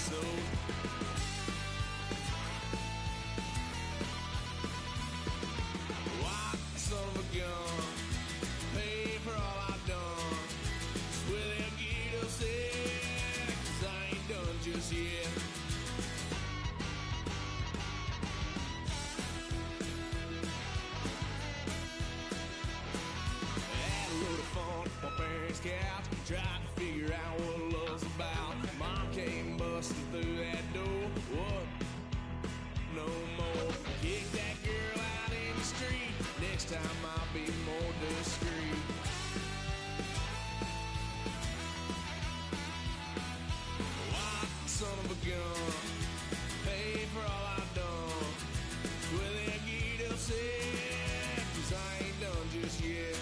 so. White son of a gun, pay for all I've done. Swear they'll get upset, 'cause I ain't done just yet. Had a load of fun on my parents' couch, tried to figure out what love's about. Mom came busting through that door. What? No more. Kick that girl out in the street. Next time I'll be more discreet. White son of a gun, pay for all I've done. Will they get upset, 'cause I ain't done just yet.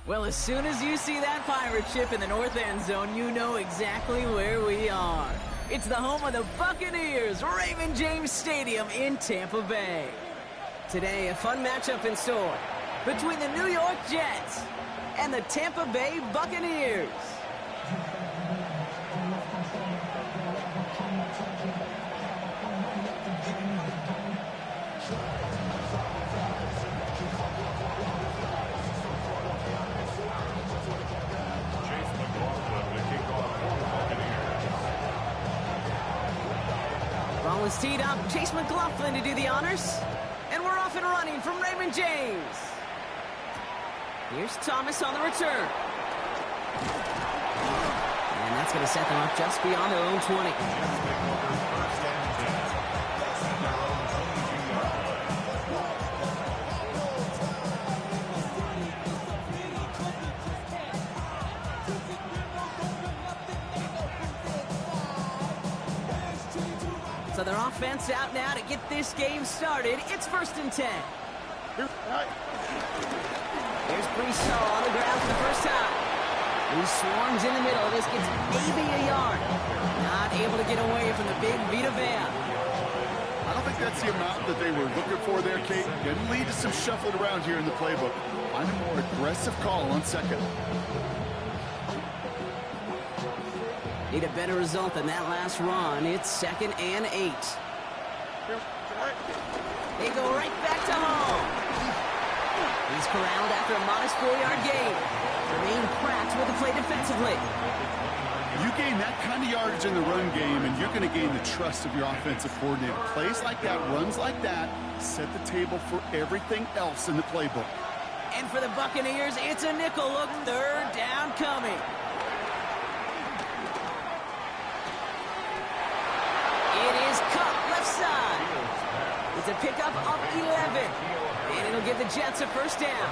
Well, as soon as you see that pirate ship in the north end zone, you know exactly where we are. It's the home of the Buccaneers, Raymond James Stadium in Tampa Bay. Today, a fun matchup in store between the New York Jets and the Tampa Bay Buccaneers. Ball is teed up. Chase McLaughlin to do the honors. And we're off and running from Raymond James. Here's Thomas on the return. And that's going to set them up just beyond their own 20. So their offense out now to get this game started. It's 1st and 10. Here's Brisson on the ground for the first time. He swarms in the middle. This gets maybe a yard. Not able to get away from the big Vita Vea. I don't think that's the amount that they were looking for there, Kate. Going to lead to some shuffling around here in the playbook. Find a more aggressive call on second. Need a better result than that last run. It's 2nd and 8. They go right back to home. He's corralled after a modest 4-yard gain. Remain cracked with the play defensively. You gain that kind of yardage in the run game, and you're going to gain the trust of your offensive coordinator. Plays like that, runs like that, set the table for everything else in the playbook. And for the Buccaneers, it's a nickel look. 3rd down coming. It is Cup left side. It's a pickup of 11. And it'll give the Jets a 1st down.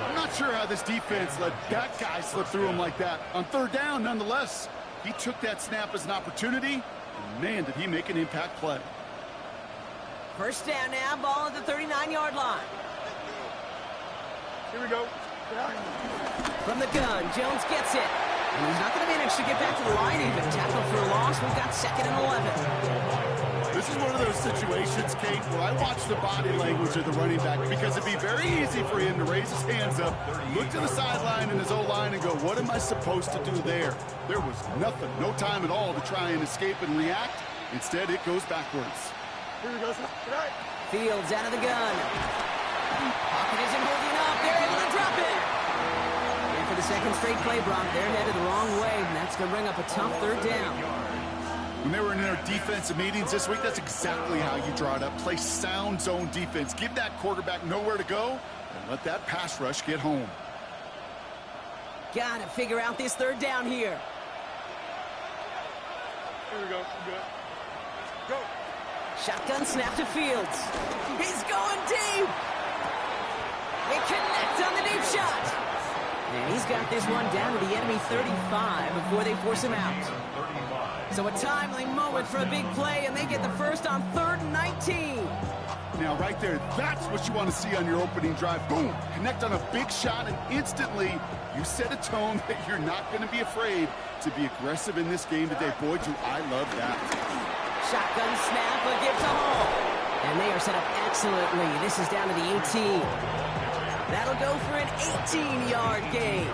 I'm not sure how this defense let that guy slip through him like that. On 3rd down, nonetheless, he took that snap as an opportunity. And man, did he make an impact play. 1st down now, ball at the 39-yard line. Here we go. From the gun, Jones gets it. And he's not going to manage to get back to the line even. Tackle for a loss. We've got 2nd and 11. This is one of those situations, Kate, where I watch the body language of the running back because it'd be very easy for him to raise his hands up, look to the sideline in his O-line and go, what am I supposed to do there? There was nothing, no time at all to try and escape and react. Instead, it goes backwards. Here he goes. Fields out of the gun. Pocket isn't holding up. They're able to drop it. And for the 2nd straight play, Brock, they're headed the wrong way, and that's going to bring up a tough 3rd down. When they were in their defensive meetings this week, that's exactly how you draw it up. Play sound zone defense. Give that quarterback nowhere to go, and let that pass rush get home. Got to figure out this 3rd down here. Here we go. Go. Shotgun snap to Fields. He's going deep. They connect on the deep shot. And he's got this one down to the enemy 35 before they force him out. So a timely moment for a big play, and they get the 1st on 3rd and 19. Now, right there, that's what you want to see on your opening drive. Boom! Connect on a big shot, and instantly you set a tone that you're not going to be afraid to be aggressive in this game today. Boy, do I love that. Shotgun snap, a give to Hall. And they are set up excellently. This is down to the 18. That'll go for an 18-yard gain.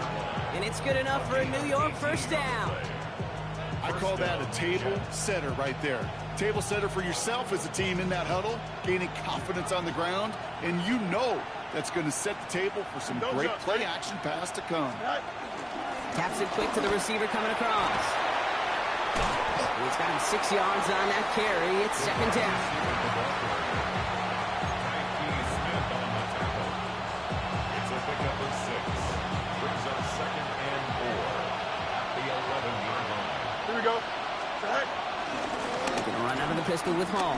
And it's good enough for a New York 1st down. I call that a table setter right there. Table setter for yourself as a team in that huddle, gaining confidence on the ground, and you know that's going to set the table for some great play-action pass to come. Taps it quick to the receiver coming across. He's got him 6 yards on that carry. It's 2nd down. Pistol with Hall.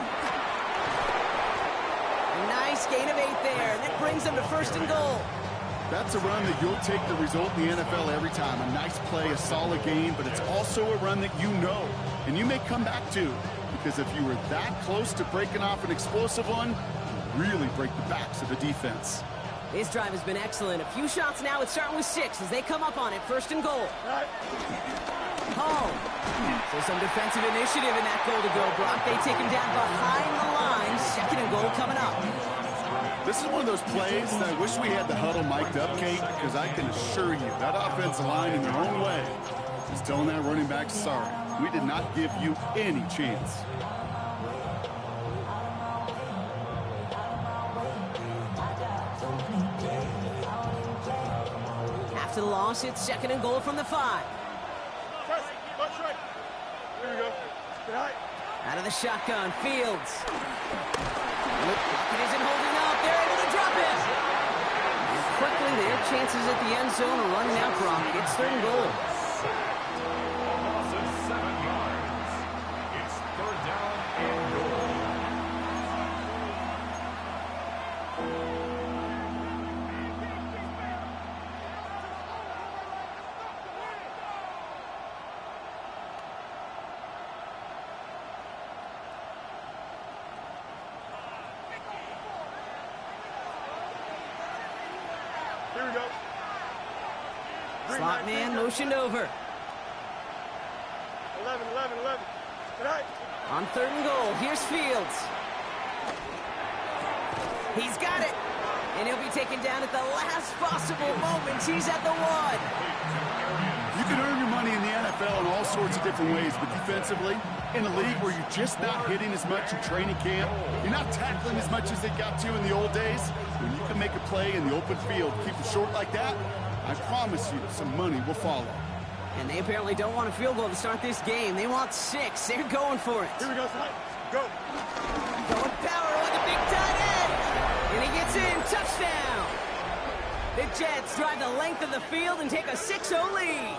A nice gain of 8 there, and it brings them to 1st and goal. That's a run that you'll take the result in the NFL every time. A nice play, a solid game, but it's also a run that you know, and you may come back to, because if you were that close to breaking off an explosive one, you really break the backs of the defense. This drive has been excellent. A few shots now. It's starting with 6 as they come up on it. First and goal. Home. So some defensive initiative in that goal to go, Brock. They take him down behind the line. Second and goal coming up. This is one of those plays that I wish we had the huddle mic'd up, Kate, because I can assure you that offensive line in their own way is telling that running back, sorry, we did not give you any chance. After the loss, it's second and goal from the 5. Here we go. Out of the shotgun, Fields. Pocket isn't holding up. They're able to drop it. And quickly, their chances at the end zone are running out, Brock. It's third and goal. Loss of 7 yards. It's third down and goal. Here we go. Slot man motioned over. 11. Tonight. On third and goal, here's Fields. He's got it. And he'll be taken down at the last possible moment. He's at the 1. You can earn your money in the NFL in all sorts of different ways, but defensively, in a league where you're just not hitting as much in training camp, you're not tackling as much as they got to in the old days, when you can make a play in the open field, keep it short like that, I promise you some money will follow. And they apparently don't want a field goal to start this game. They want 6. They're going for it. Here we go, tonight. Go. Going power with a big tight end. And he gets in. Touchdown. The Jets drive the length of the field and take a 6-0 lead.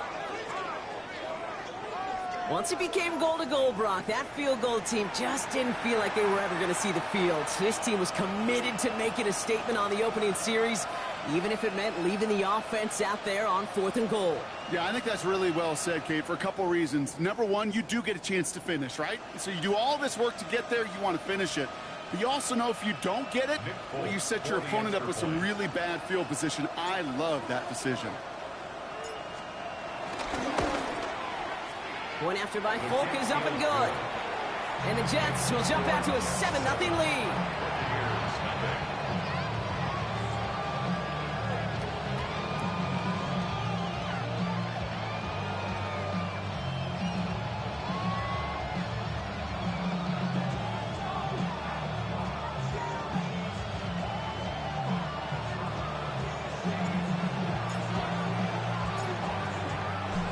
Once it became goal-to-goal, Brock, that field goal team just didn't feel like they were ever going to see the field. This team was committed to making a statement on the opening series, even if it meant leaving the offense out there on 4th and goal. Yeah, I think that's really well said, Kate, for a couple reasons. Number one, you do get a chance to finish, right? So you do all this work to get there, you want to finish it. But you also know if you don't get it, well, you set your opponent up with some really bad field position. I love that decision. Point after by Folk is up and good. And the Jets will jump out to a 7-0 lead.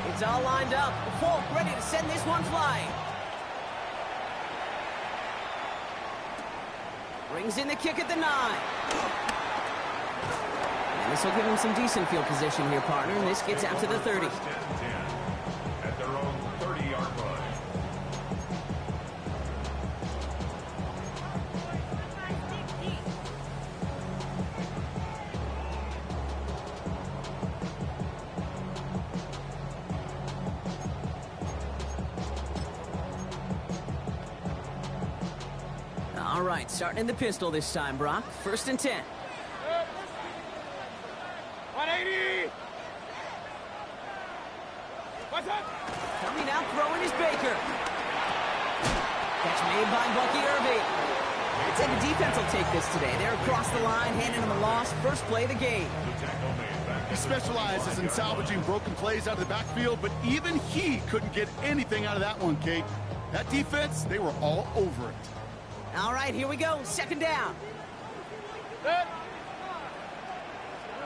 It's all lined up. Folk ready to send this one flying. Brings in the kick at the 9. And this will give him some decent field position here, partner. And this gets out to the 30. At their own 30-yard line. All right, starting in the pistol this time, Brock. 1st and 10. 180. What's up? Coming out, throwing is Baker. Catch made by Bucky Irving. I'd say the defense will take this today. They're across the line, handing him a loss. First play of the game. He specializes in salvaging broken plays out of the backfield, but even he couldn't get anything out of that one, Kate. That defense, they were all over it. All right, here we go. 2nd down. Set.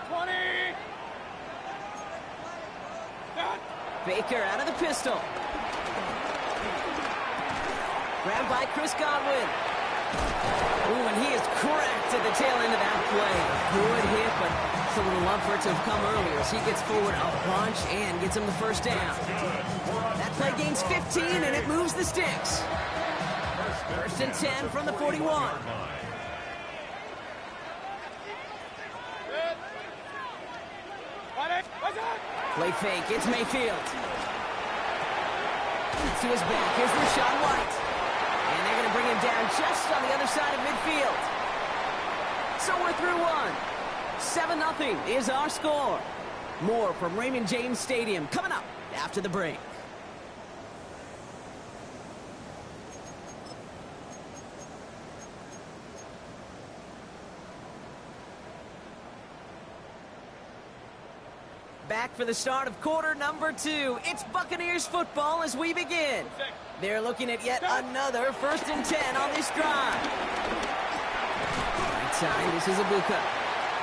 20. Set. Baker out of the pistol. Grabbed by Chris Godwin. Ooh, and he is cracked at the tail end of that play. Good hit, but someone would love for it to have come earlier. So he gets forward a bunch and gets him the 1st down. That play gains 15, and it moves the sticks. 1st and 10 from the 41. Play fake, it's Mayfield. To his back, here's Rashawn White. And they're going to bring him down just on the other side of midfield. So we're through 1. 7-0 is our score. More from Raymond James Stadium coming up after the break. Back for the start of quarter number 2. It's Buccaneers football as we begin. They're looking at yet another 1st and 10 on this drive. Right side, this is Ibuka.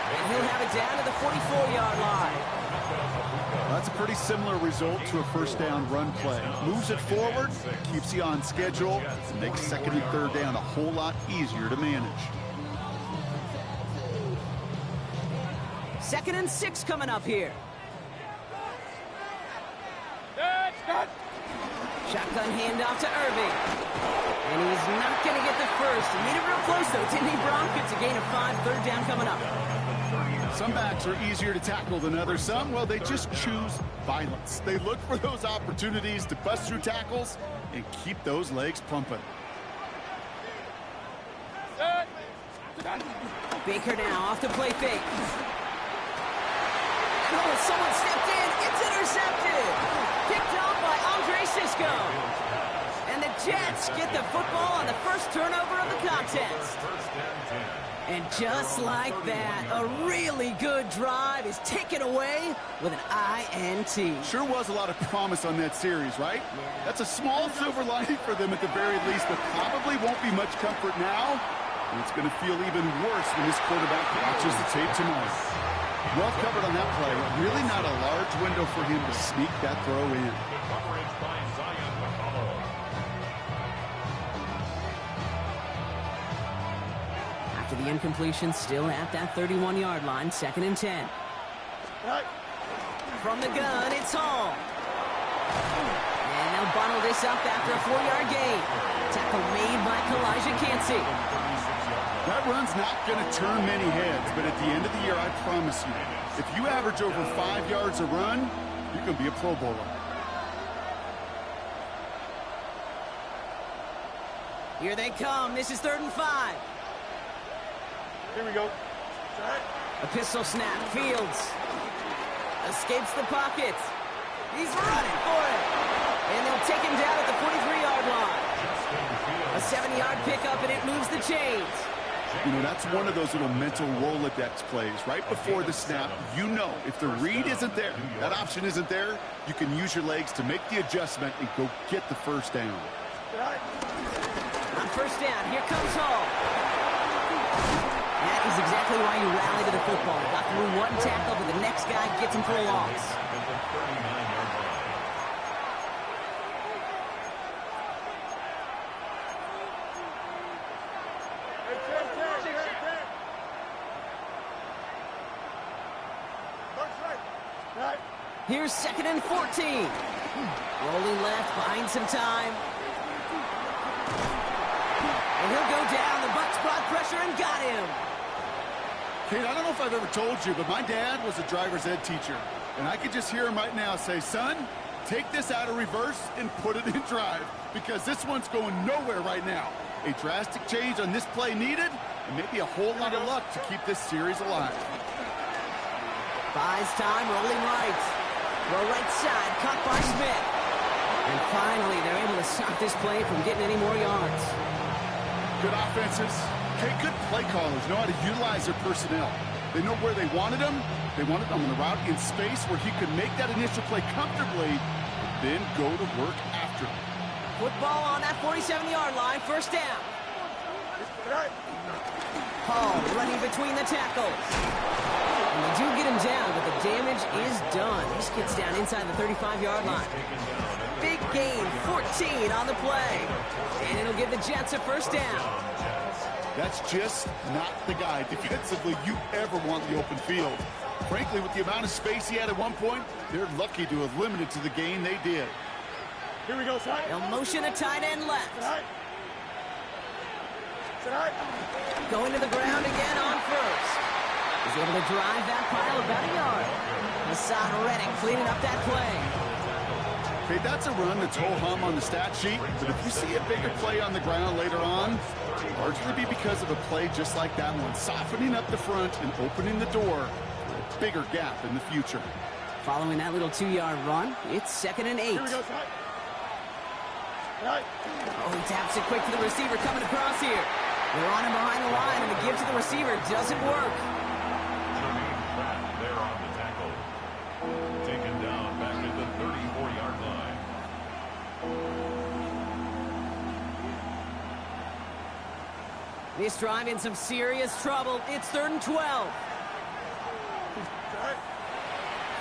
And he'll have it down to the 44-yard line. That's a pretty similar result to a first down run play. Moves it forward, keeps you on schedule, and makes 2nd and 3rd down a whole lot easier to manage. 2nd and 6 coming up here. Shotgun handoff to Irving. And he's not going to get the first. He made it real close, though, didn't he, Brock? It's a gain of 5, 3rd down coming up. Some backs are easier to tackle than others. Some, well, they just choose violence. They look for those opportunities to bust through tackles and keep those legs pumping. Baker now off to play fake. Oh, someone stepped in. It's intercepted. Picked off by Andre Sisco. And the Jets get the football on the first turnover of the contest. And just like that, a really good drive is taken away with an INT. Sure was a lot of promise on that series, right? Yeah. That's a small silver lining for them at the very least, but probably won't be much comfort now. And it's going to feel even worse when this quarterback watches the tape tomorrow. Well covered on that play. Really not a large window for him to sneak that throw in. After the incompletion, still at that 31-yard line, 2nd and 10. From the gun, it's Hall. And they'll bundle this up after a 4-yard gain. Tackle made by Kalijah Cansey. That run's not going to turn many heads, but at the end of the year, I promise you, if you average over 5 yards a run, you're going to be a Pro Bowler. Here they come. This is 3rd and 5. Here we go. A pistol snap. Fields escapes the pocket. He's running for it. And they'll take him down at the 43-yard line. A 7-yard pickup, and it moves the chains. You know, that's one of those little mental Rolodex plays. Right before the snap, you know if the read isn't there, that option isn't there, you can use your legs to make the adjustment and go get the first down. On first down, here comes Hall. That is exactly why you rally to the football. Got through one tackle, but the next guy gets him for a loss. Here's 2nd and 14. Rolling left, buying some time. And he'll go down. The Bucs brought pressure and got him. Kate, I don't know if I've ever told you, but my dad was a driver's ed teacher. And I could just hear him right now say, son, take this out of reverse and put it in drive, because this one's going nowhere right now. A drastic change on this play needed, and maybe a whole lot of luck to keep this series alive. Buys time, rolling right. Throw right side, caught by Smith. And finally, they're able to stop this play from getting any more yards. Good offenses. Okay, good play callers know how to utilize their personnel. They know where they wanted him. They wanted him on the route in space where he could make that initial play comfortably, then go to work after. Football on that 47-yard line, first down. Hall running between the tackles. And they do get him down, but the damage is done. This gets down inside the 35-yard line. Big gain, 14 on the play. And it'll give the Jets a first down. That's just not the guy defensively you ever want in the open field. Frankly, with the amount of space he had at one point, they're lucky to have limited to the gain they did. Here we go, side. They'll motion a tight end left. Going to the ground again on first. He's able to drive that pile about a yard. Hassan Reddick cleaning up that play. Okay, that's a run that's ho-hum on the stat sheet, but if you see a bigger play on the ground later on, hard largely be because of a play just like that one, softening up the front and opening the door for a bigger gap in the future. Following that little 2-yard run, it's 2nd and 8. Here we go, son. Right. Oh, he taps it quick to the receiver coming across here. They're on him behind the line, and the give to the receiver doesn't work. Jermaine Pratt there on the tackle. Taken down back at the 34-yard line. This drive in some serious trouble. It's 3rd and 12.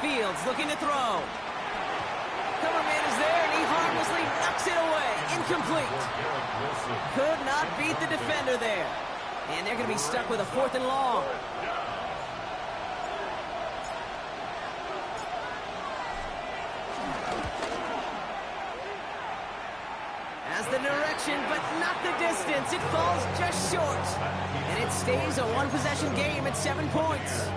Fields looking to throw. Cover man is there, and he harmlessly knocks it away. Incomplete. Could not beat the defender there. And they're going to be stuck with a 4th and long. Has the direction, but not the distance. It falls just short. And it stays a one-possession game at 7 points.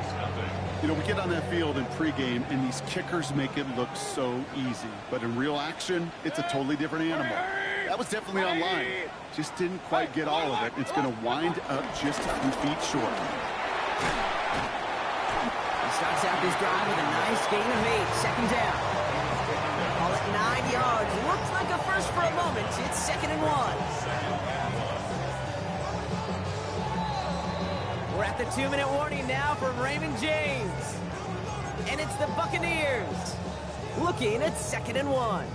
You know, we get on that field in pregame, and these kickers make it look so easy. But in real action, it's a totally different animal. That was definitely online. Just didn't quite get all of it. It's going to wind up just a few feet short. He starts out this drive with a nice gain of 8. 2nd down. Call it 9 yards. Looks like a first for a moment. It's 2nd and 1. We're at the 2-minute warning now from Raymond James. And it's the Buccaneers looking at 2nd and 1.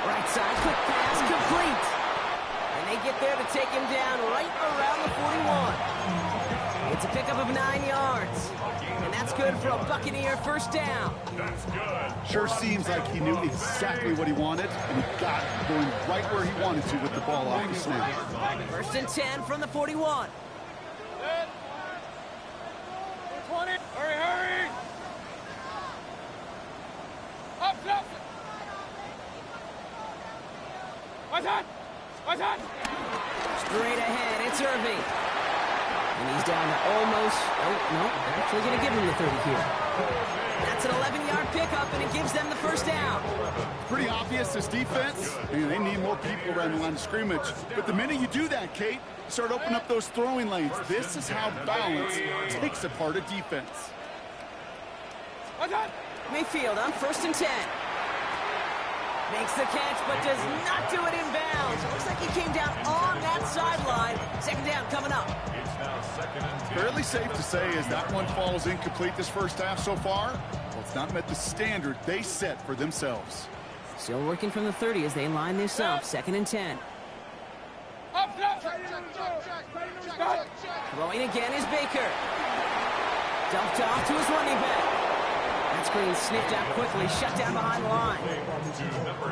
Right side, quick pass, complete. And they get there to take him down right around the 41. It's a pickup of 9 yards. And that's good for a Buccaneer first down. That's good. Sure seems like he knew exactly what he wanted, and he got going right where he wanted to with the ball off the snap. 1st and 10 from the 41. 20. Hurry, hurry. Up. What's that? Straight ahead, it's Irving. And he's down to almost, no, they're actually going to give him the 30 here. That's an 11-yard pickup, and it gives them the first down. Pretty obvious, this defense, and they need more people around the line of scrimmage. But the minute you do that, Kate, you start opening up those throwing lanes. This is how balance takes apart a defense. Mayfield on 1st and 10. Makes the catch, but does not do it in bounds. It looks like he came down on that sideline. 2nd down coming up. It's now 2nd and 10. Fairly safe to say as that one falls incomplete this first half so far, well, it's not met the standard they set for themselves. Still working from the 30 as they line this up. 2nd and 10. Throwing again is Baker. Dumped off to his running back. That screen sniffed out quickly, shut down behind the line.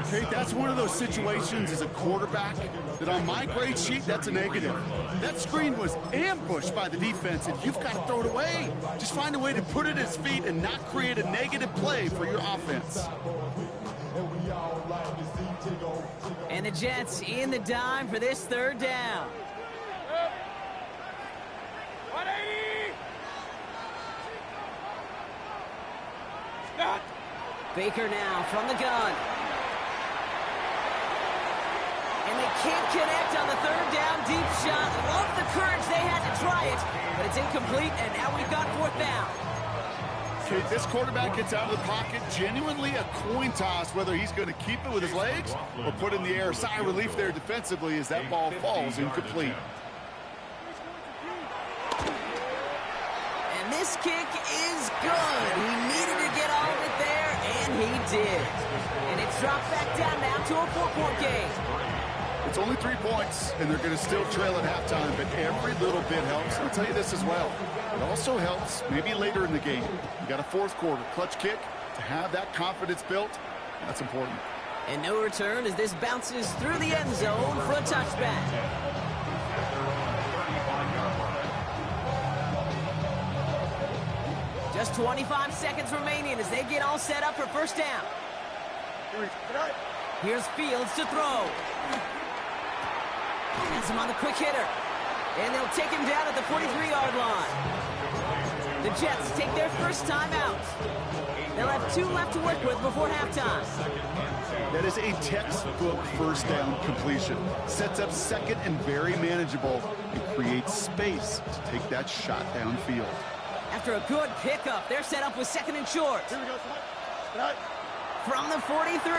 Okay, that's one of those situations as a quarterback that on my grade sheet, that's a negative. That screen was ambushed by the defense, and you've got to throw it away. Just find a way to put it at his feet and not create a negative play for your offense. And the Jets in the dime for this 3rd down. 180. Baker now from the gun. And they can't connect on the 3rd down deep shot. Love the courage they had to try it, but it's incomplete, and now we've got 4th down. Okay, this quarterback gets out of the pocket, genuinely a coin toss whether he's going to keep it with his legs or put it in the air. Sigh of relief there defensively as that ball falls incomplete. And this kick is good. He needed to get all of it there, and he did. And it's dropped back down now to a 4-point game. It's only 3 points, and they're going to still trail at halftime, but every little bit helps. I'll tell you this as well. It also helps maybe later in the game. You got a 4th quarter clutch kick to have that confidence built. That's important. And no return as this bounces through the end zone for a touchback. Just 25 seconds remaining as they get all set up for first down. Here's Fields to throw. Has him on the quick hitter. And they'll take him down at the 43-yard line. The Jets take their first time out. They'll have 2 left to work with before halftime. That is a textbook first down completion. Sets up second and very manageable and creates space to take that shot downfield. After a good pickup, they're set up with second and short. Here we go. From the 43.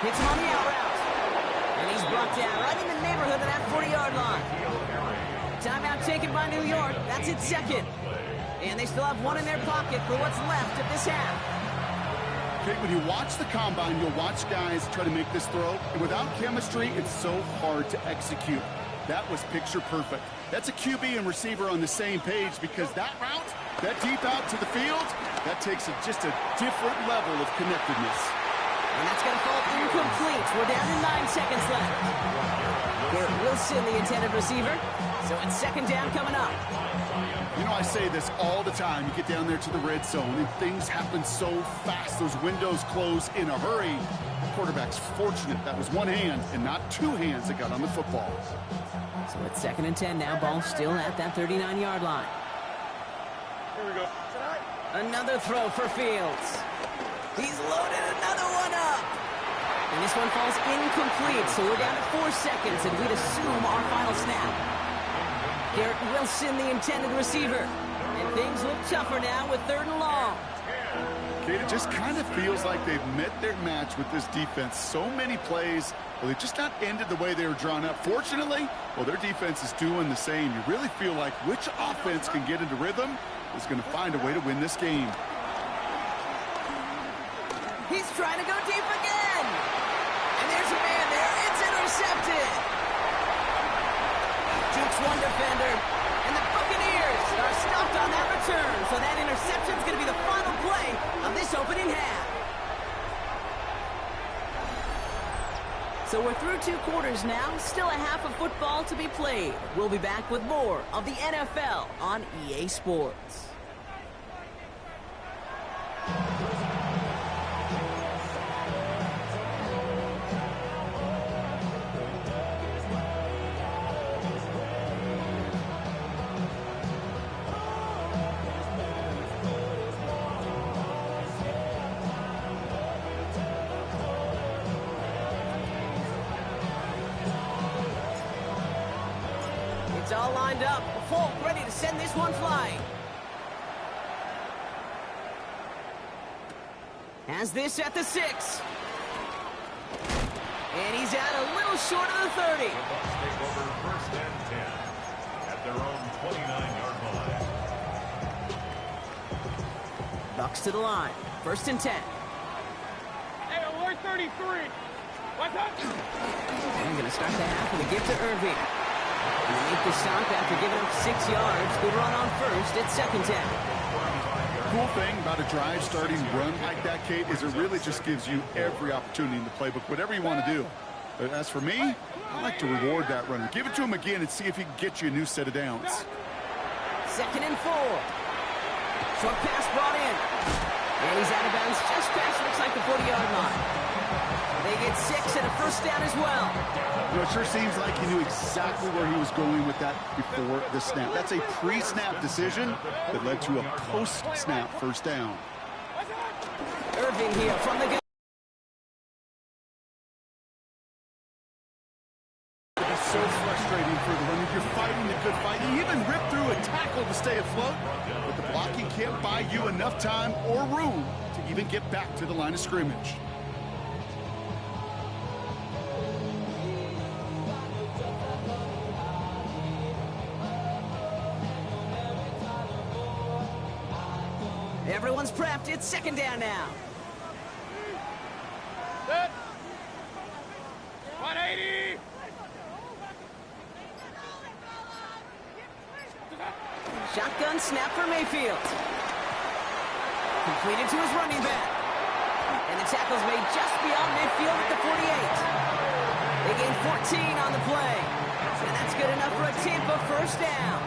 Hits him on the out route. And he's brought down right in the neighborhood of that 40-yard line. Timeout taken by New York. That's its second. And they still have 1 in their pocket for what's left of this half. Okay, when you watch the combine, you'll watch guys try to make this throw. And without chemistry, it's so hard to execute. That was picture perfect. That's a QB and receiver on the same page because that route, that deep out to the field, that takes just a different level of connectedness. And that's going to fall incomplete. We're down to 9 seconds left. Garrett Wilson, the intended receiver. So it's second down coming up. You know, I say this all the time. You get down there to the red zone, and things happen so fast. Those windows close in a hurry. The quarterback's fortunate that was one hand and not 2 hands that got on the football. So it's second and 10 now. Ball still at that 39-yard line. Here we go. Another throw for Fields. He's loaded another one up. And this one falls incomplete, so we're down to 4 seconds, and we'd assume our final snap. Garrett Wilson, the intended receiver. And things look tougher now with 3rd and long. Okay, it just kind of feels like they've met their match with this defense. So many plays, well, they just not ended the way they were drawn up. Fortunately, well, their defense is doing the same. You really feel like which offense can get into rhythm is going to find a way to win this game. He's trying to go deep again. And there's a man there. It's intercepted. Jukes one defender. And the Buccaneers are stopped on that return. So that interception's going to be the final play of this opening half. So we're through 2 quarters now. Still a half of football to be played. We'll be back with more of the NFL on EA Sports. It's all lined up. Folk ready to send this one flying. Has this at the 6. And he's out a little short of the 30. The Bucs take over 1st and 10 at their own 29-yard line. Bucs to the line. 1st and 10. Hey, alert 33. What's up? I'm going to start the half with a give to Irving. They make the stop after giving up 6 yards. Good run on 1st. It's 2nd down. Cool thing about a drive starting run like that, Kate, is it really just gives you every opportunity in the playbook, whatever you want to do. But as for me, I like to reward that runner. Give it to him again and see if he can get you a new set of downs. 2nd and 4. Short pass brought in. And he's out of bounds just past, looks like the 40-yard line. They get 6 and a 1st down as well. You know, it sure seems like he knew exactly where he was going with that before the snap. That's a pre-snap decision that led to a post-snap 1st down. Irving here from the gun. It's so frustrating for the runner. You're fighting the good fight. You even rip through a tackle to stay afloat, but the blocking can't buy you enough time or room to even get back to the line of scrimmage. Everyone's prepped. It's 2nd down now. Set. 180. Shotgun snap for Mayfield. Completed to his running back. And the tackle's made just beyond midfield at the 48. They gain 14 on the play. And that's good enough for a Tampa 1st down.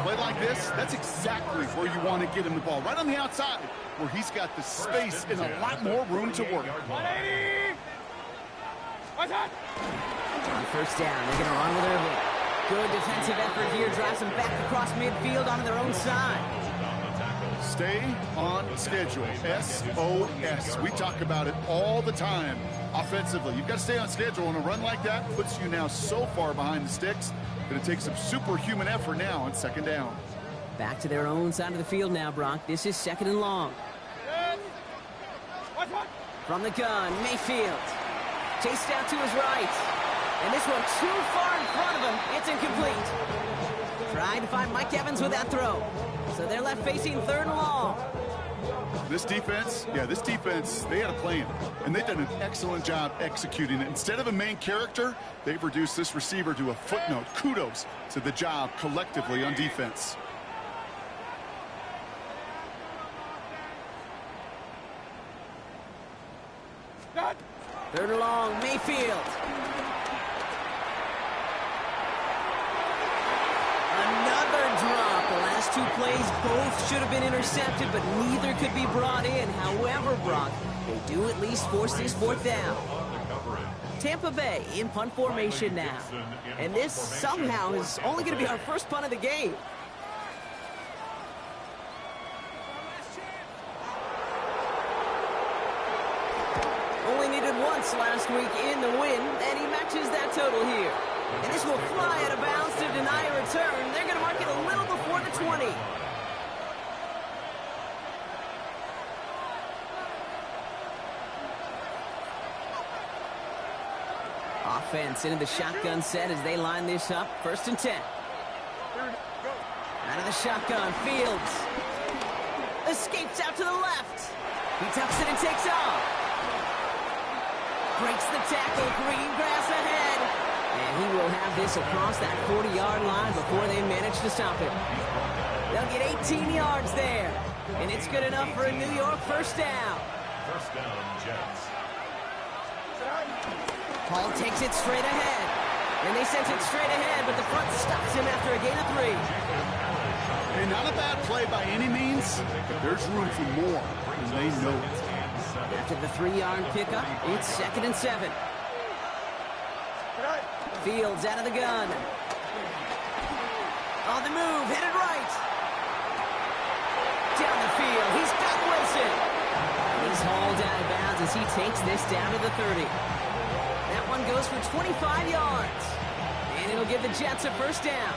Play like this, that's exactly where you want to get him the ball. Right on the outside, where he's got the space and a lot more room to work. 180. What's up? On 1st down, they're going to run with Irving. Good defensive effort here. Drives them back across midfield onto their own side. Stay on schedule. SOS. We talk about it all the time offensively. You've got to stay on schedule, and a run like that puts you now so far behind the sticks that it takes some superhuman effort now on second down. Back to their own side of the field now, Brock. This is second and long. From the gun, Mayfield. Chased out to his right. And this one too far in front of him. It's incomplete. Trying to find Mike Evans with that throw. So they're left facing third and long. This defense, they had a plan. And they've done an excellent job executing it. Instead of a main character, they've reduced this receiver to a footnote. Kudos to the job collectively on defense. Third and long, Mayfield. Another drop. The last two plays both should have been intercepted, but neither could be brought in. However, Brock, they do at least force this fourth down. Tampa Bay in punt formation now. And this somehow is only going to be our first punt of the game. Only needed once last week in the win, and he matches that total here. And this will fly out of bounds to deny a return. They're going to mark it a little before the 20. Offense into the shotgun set as they line this up. First and 10. Out of the shotgun, Fields. Escapes out to the left. He tucks it and takes off. Breaks the tackle, green grass ahead. And he will have this across that 40-yard line before they manage to stop him. They'll get 18 yards there. And it's good enough for a New York first down. First down, Jets. Paul takes it straight ahead. And they sent it straight ahead, but the front stops him after a gain of 3. Hey, not a bad play by any means, but there's room for more, and they know it. After the 3-yard pickup, it's second and 7. Fields out of the gun. On the move, headed right. Down the field, he's got Wilson. And he's hauled out of bounds as he takes this down to the 30. That one goes for 25 yards. And it'll give the Jets a first down.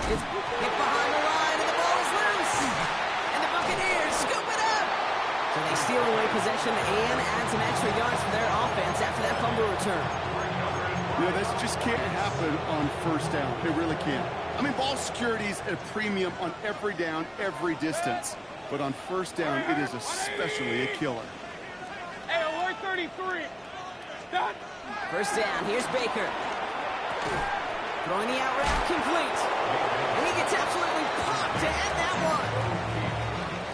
It's hit behind the line, and the ball is loose. And the Buccaneers scoop it up. So they steal away possession and add some extra yards for their offense after that fumble return. You know, this just can't happen on first down. It really can't. I mean, ball security is at a premium on every down, every distance. But on first down, it is especially a killer. Hey, alert 33. Done. First down, here's Baker. Throwing the out route complete. And he gets absolutely popped to end that one.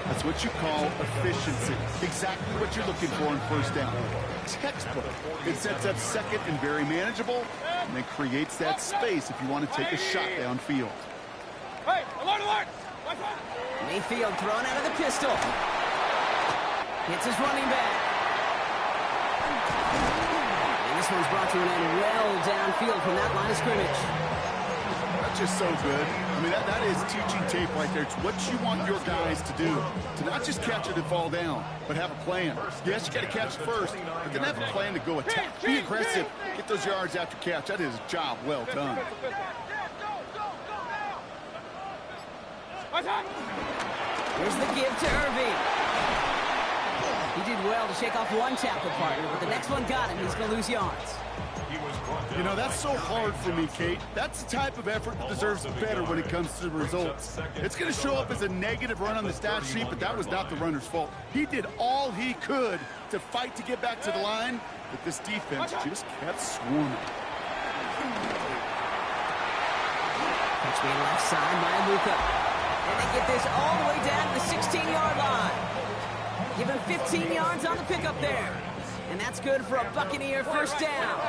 That's what you call efficiency. Exactly what you're looking for in first down. Textbook. It sets up second and very manageable, and then creates that space if you want to take a shot downfield. Hey, alert, alert. Watch out. Mayfield thrown out of the pistol. Hits his running back. And this one's brought to an end well downfield from that line of scrimmage. That's just so good. I mean, that is teaching tape right there. It's what you want your guys to do. To not just catch it and fall down, but have a plan. Yes, you got to catch it first, but then have a plan to go attack. Be aggressive. Get those yards after catch. That is a job well done. Here's the give to Irving. He did well to shake off one tackle partner, but the next one got him. He's going to lose yards. You know, that's so hard for me, Kate. That's the type of effort that deserves better when it comes to the results. It's going to show up as a negative run on the stat sheet, but that was not the runner's fault. He did all he could to fight to get back to the line, but this defense just kept swarming. Catch me left side by Luka. And they get this all the way down to the 16-yard line. Give him 15 yards on the pickup there. And that's good for a Buccaneer first down.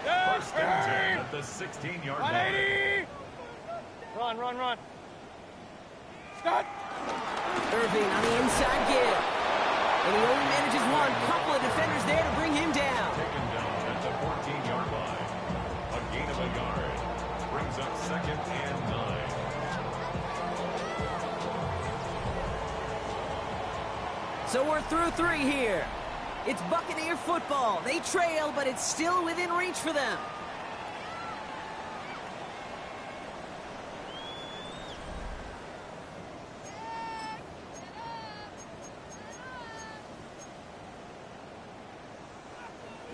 First down at the 16-yard line. Run, run, run. Scott. Irving on the inside give. And he only manages one. Couple of defenders there to bring him down. a yard. Brings up 2nd and 9. So we're through 3 here. It's Buccaneer football. They trail, but it's still within reach for them.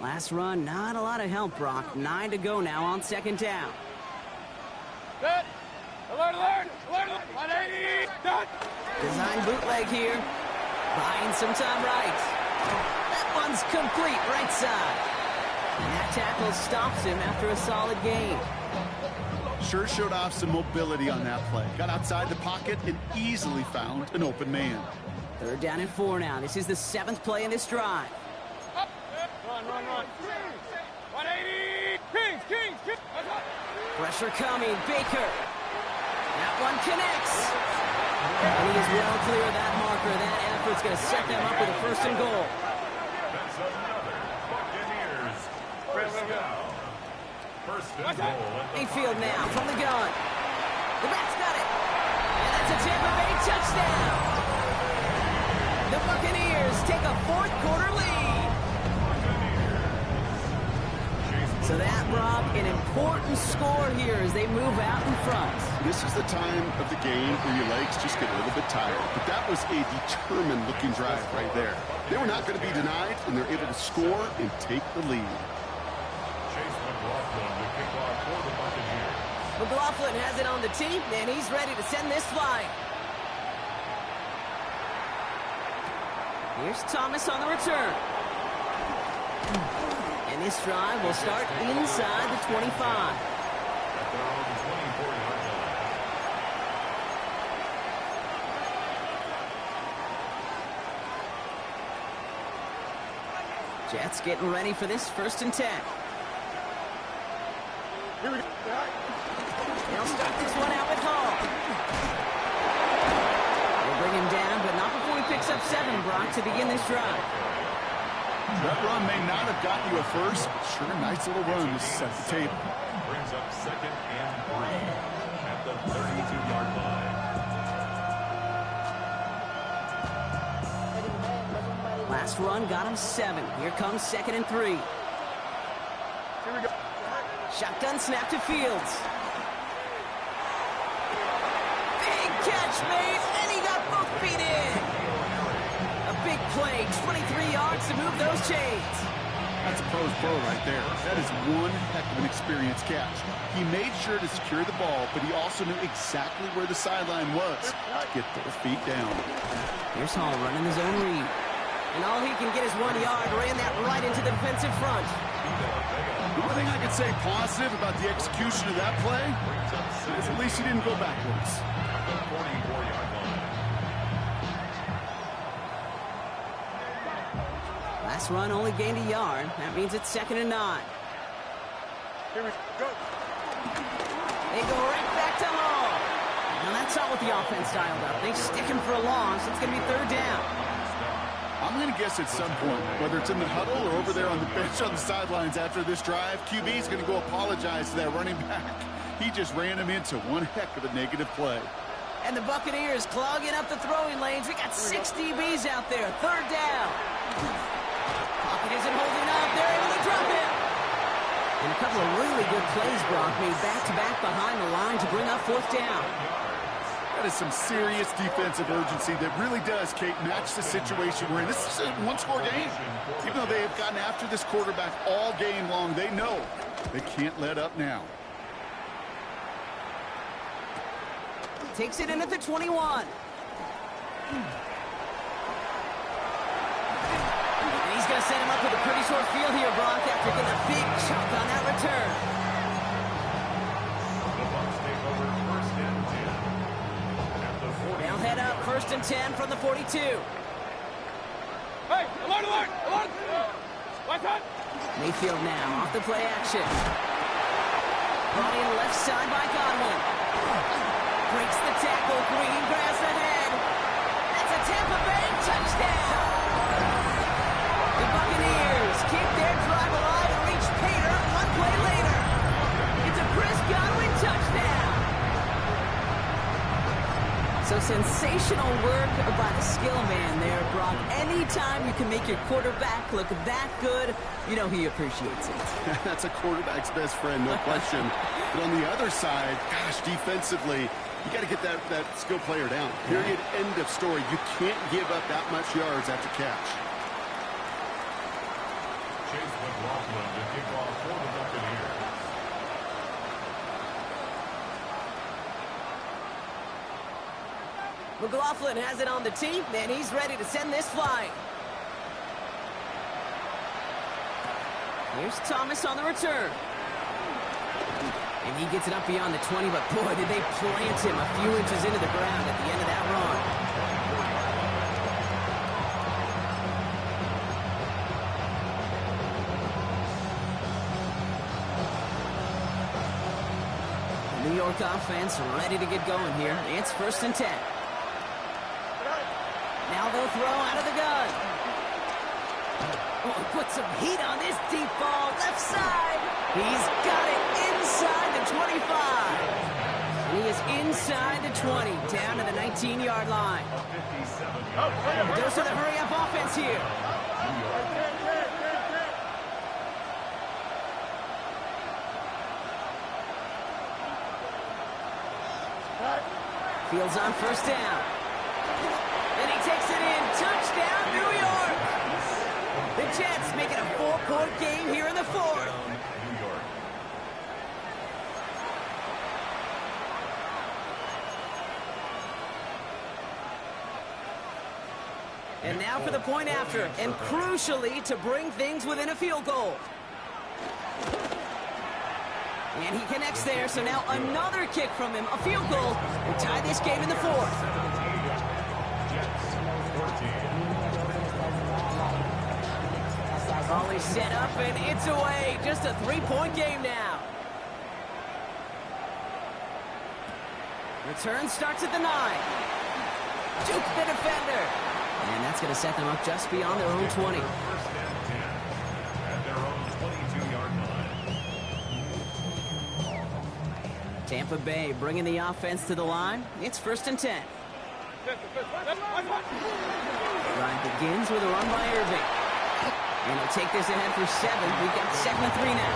Last run, not a lot of help, Brock. 9 to go now on 2nd down. Good. Alert, alert, alert, alert. 180. Done. Design bootleg here. Buying some time right. That one's complete right side. And that tackle stops him after a solid gain. Sure showed off some mobility on that play. Got outside the pocket and easily found an open man. 3rd down and 4 now. This is the 7th play in this drive. Up. Run, run, run. 180. Kings, Kings, Kings. Pressure coming. Baker. That one connects. And he is well clear of that marker. That effort's going to set them up with a 1st and goal. That's another Buccaneers first down. 1st and goal. Mayfield now from the gun. The back's got it. And that's a Tampa Bay touchdown. The Buccaneers take a 4th quarter lead. So that, Brock, an important score here as they move out in front. This is the time of the game where your legs just get a little bit tired. But that was a determined-looking drive right there. They were not going to be denied, and they're able to score and take the lead. McLaughlin has it on the tee, and he's ready to send this flying. Here's Thomas on the return. And this drive will start inside the 25. Jets getting ready for this 1st and 10. Here we go. They'll start this one out with Hall. They'll bring him down, but not before he picks up 7, Brock, to begin this drive. That run may not have gotten you a first, but sure, nice little run to set the table. Brings up 2nd and 3 at the 32-yard line. Last run got him 7. Here comes 2nd and 3. Here we go. Shotgun snap to Fields. Big catch made, and he got both feet in. A big play, 23 yards to move those chains. That's a pro's pro right there. That is one heck of an experienced catch. He made sure to secure the ball, but he also knew exactly where the sideline was to get those feet down. Here's Hall running his own read. And all he can get is 1 yard. Ran that right into the defensive front. The one thing I can say positive about the execution of that play is at least he didn't go backwards. Last run only gained a yard. That means it's 2nd and 9. Here we go. They go right back to Hall. Now that's not what the offense dialed up. They stick him for a loss. It's going to be 3rd down. I'm going to guess at some point, whether it's in the huddle or over there on the bench on the sidelines after this drive, QB is going to go apologize to that running back. He just ran him into one heck of a negative play. And the Buccaneers clogging up the throwing lanes. We got 6 DBs out there. 3rd down. Pocket isn't holding up. They're able to drop it. And a couple of really good plays, Brock, made back-to-back behind the line to bring up 4th down. That is some serious defensive urgency that really does, Kate, match the situation we're in. This is a one-score game. Even though they have gotten after this quarterback all game long, they know they can't let up now. Takes it in at the 21. And he's going to set him up with a pretty short field here, Brock, after getting a big chunk on that return. They'll head up 1st and 10 from the 42. Hey, alert, alert, alert. Left hand. Mayfield now off the play action. Brought in left side by Godwin. Breaks the tackle. Green grass ahead. That's a Tampa Bay touchdown. The Buccaneers keep their drive alive and reach pay dirt one play later. It's a So sensational work by the skill man there, Brock. Anytime you can make your quarterback look that good, you know he appreciates it. That's a quarterback's best friend, no question. But on the other side, gosh, defensively, you got to get that skill player down. Period, end of story. You can't give up that much yards after catch. Chase McLaughlin to kick off for the Buccaneers. McLaughlin has it on the tee, and he's ready to send this flying. Here's Thomas on the return. And he gets it up beyond the 20, but boy, did they plant him a few inches into the ground at the end of that run. The New York offense ready to get going here. It's 1st and 10. Now they'll throw out of the gun. Oh, put some heat on this deep ball. Left side. He's got it inside the 25. And he is inside the 20, down to the 19-yard line. Those are the hurry-up offense here. Fields on 1st down. And he takes it in. Touchdown, New York. The Jets make it a 4-point game here in the 4th. And now for the point after, and crucially to bring things within a field goal. And he connects there, so now another kick from him, a field goal, and tie this game in the 4th. Volley set up, and it's away. Just a 3-point game now. Return starts at the 9. Juke the defender. And that's going to set them up just beyond their own 20. First and 10 at their own 22-yard line. Tampa Bay bringing the offense to the line. It's 1st and 10. Drive begins with a run by Irving. And he'll take this ahead for 7. We've got 2nd and 3 now.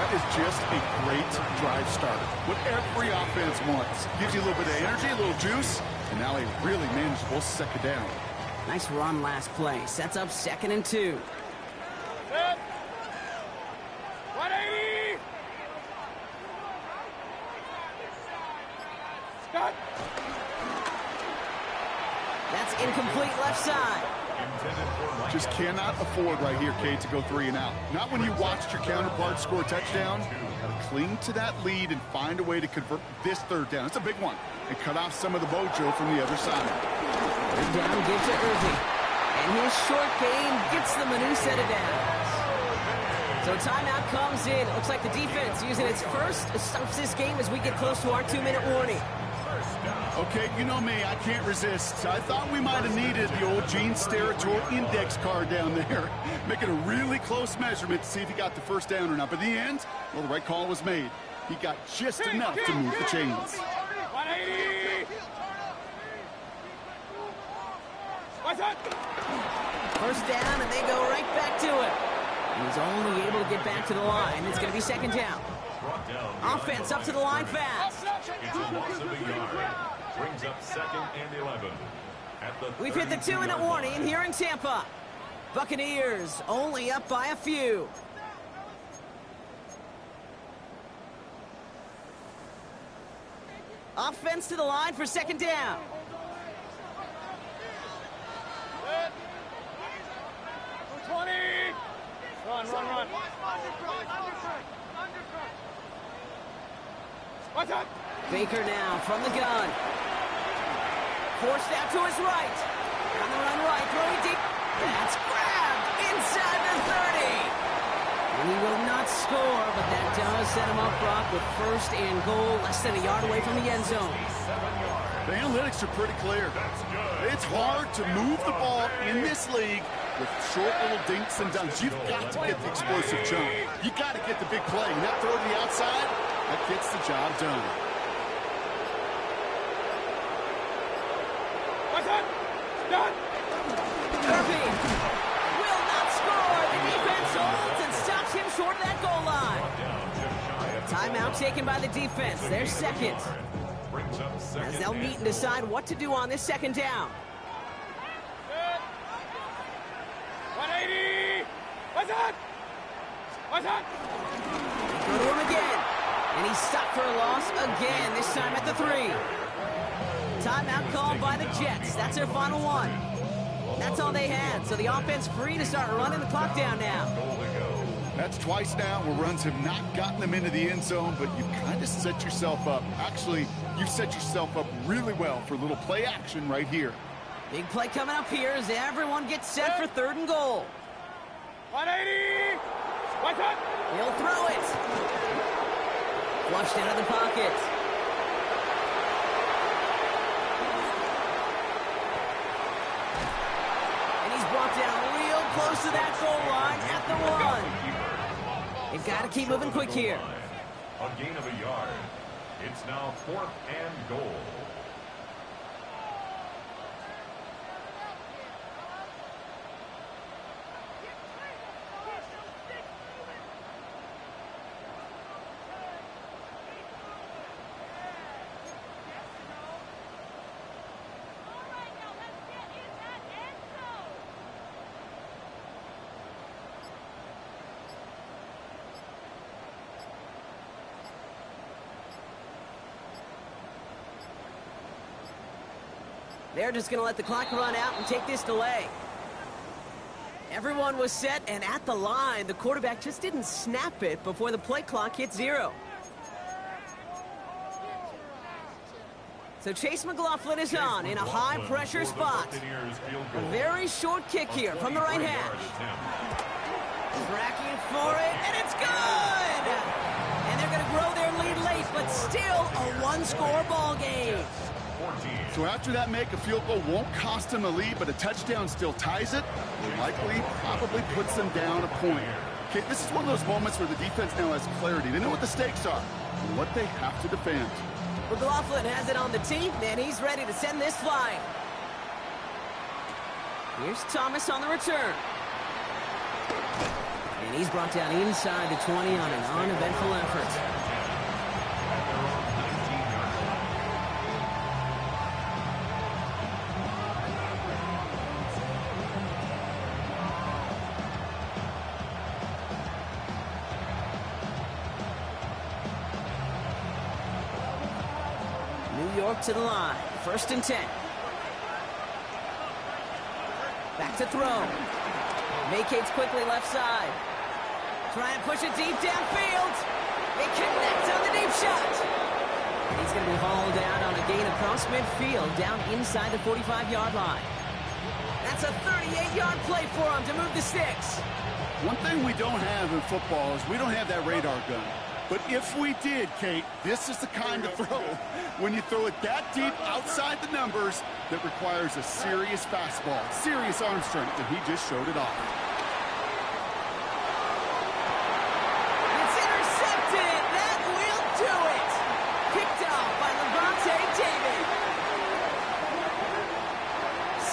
That is just a great drive starter. What every offense wants. Gives you a little bit of energy, a little juice, and now a really manageable 2nd down. Nice run last play. Sets up 2nd and 2. 180! Scott! That's incomplete left side. Just cannot afford right here, Kate, to go 3 and out. Not when you watched your counterpart score a touchdown. Got to cling to that lead and find a way to convert this 3rd down. It's a big one. And cut off some of the mojo from the other side. 3rd down, give to Irving. And his short game gets them a new set of downs. So timeout comes in. It looks like the defense using its first stops this game as we get close to our 2-minute warning. Okay, you know me, I can't resist. I thought we might have needed the old Gene Steratore index card down there. Making a really close measurement to see if he got the 1st down or not. But in the end, well, the right call was made. He got just enough to move the chains. 180! 1st down, and they go right back to it. And he's only able to get back to the line. It's going to be 2nd down. Offense up to the line fast. It's a loss of a yard. Brings up 2nd and 11. We've hit the 2-minute warning here in Tampa. Buccaneers only up by a few. Offense to the line for 2nd down. Run. Baker now from the gun. Forced out to his right. On the run right, throwing deep. That's grabbed inside the 30. And he will not score, but that does set him up, Brock, with 1st and goal, less than a yard away from the end zone. The analytics are pretty clear. It's hard to move the ball in this league with short little dinks and dunks. You've got to get the explosive jump. You got to get the big play. And that throw to the outside, that gets the job done. on? Done. Murphy will not score. The defense holds and stops him short of that goal line. Timeout taken by the defense. Their second. As they'll meet and decide what to do on this second down. 180. What's on? What's on? Go to him again. And he's stopped for a loss again, this time at the 3. Timeout called by the Jets. That's their final one. That's all they had, so the offense free to start running the clock down now. That's twice now where runs have not gotten them into the end zone, but you've kind of set yourself up. Actually, you've set yourself up really well for a little play action right here. Big play coming up here as everyone gets set for 3rd and goal. 180. What's on? He'll throw it. Flushed out of the pocket. And he's brought down real close to that goal line at the 1. They've got to keep moving quick here. A gain of a yard. It's now 4th and goal. They're just going to let the clock run out and take this delay. Everyone was set and at the line. The quarterback just didn't snap it before the play clock hit 0. So Chase McLaughlin is on in a high-pressure spot. A very short kick here from the right hash. Tracking for it, and it's good! And they're going to grow their lead late, but still a one-score ball game. So after that make, a field goal won't cost them the lead, but a touchdown still ties it. Likely, probably puts them down a point. Okay, this is one of those moments where the defense now has clarity. They know what the stakes are and what they have to defend. McLaughlin has it on the tee, and he's ready to send this flying. Here's Thomas on the return. And he's brought down inside the 20 on an uneventful effort. New York to the line. 1st and 10. Back to throw. Vacates quickly left side. Trying to push it deep downfield. It connects on the deep shot. And he's going to be hauled down on a gain across midfield down inside the 45-yard line. That's a 38-yard play for him to move the sticks. One thing we don't have in football is we don't have that radar gun. But if we did, Kate, this is the kind of throw, when you throw it that deep outside the numbers, that requires a serious fastball, serious arm strength, and he just showed it off. It's intercepted. That will do it. Picked off by Levante David.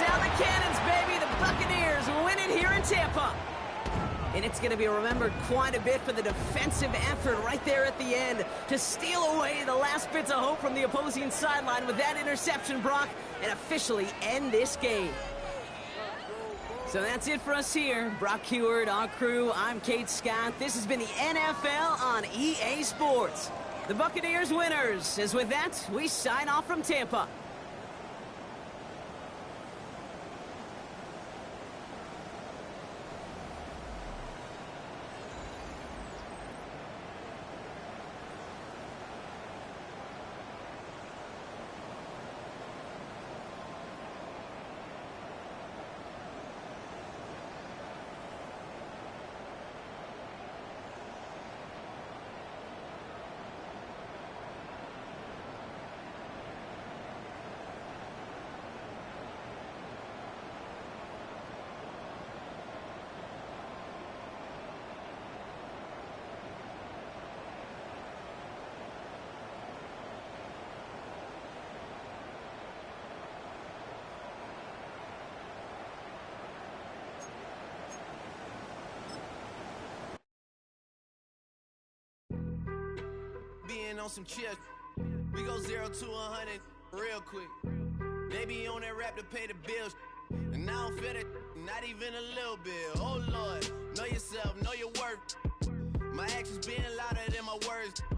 Sound the cannons, baby. The Buccaneers win it here in Tampa. And it's going to be remembered quite a bit for the defensive effort right there at the end to steal away the last bits of hope from the opposing sideline with that interception, Brock, and officially end this game. So that's it for us here. Brock Heward, our crew, I'm Kate Scott. This has been the NFL on EA Sports. The Buccaneers winners. As with that, we sign off from Tampa. been on some chill. We go 0 to 100 real quick. They be on that rap to pay the bills. And I don't feel it, not even a little bit. Oh Lord, know yourself, know your worth. My actions being louder than my words.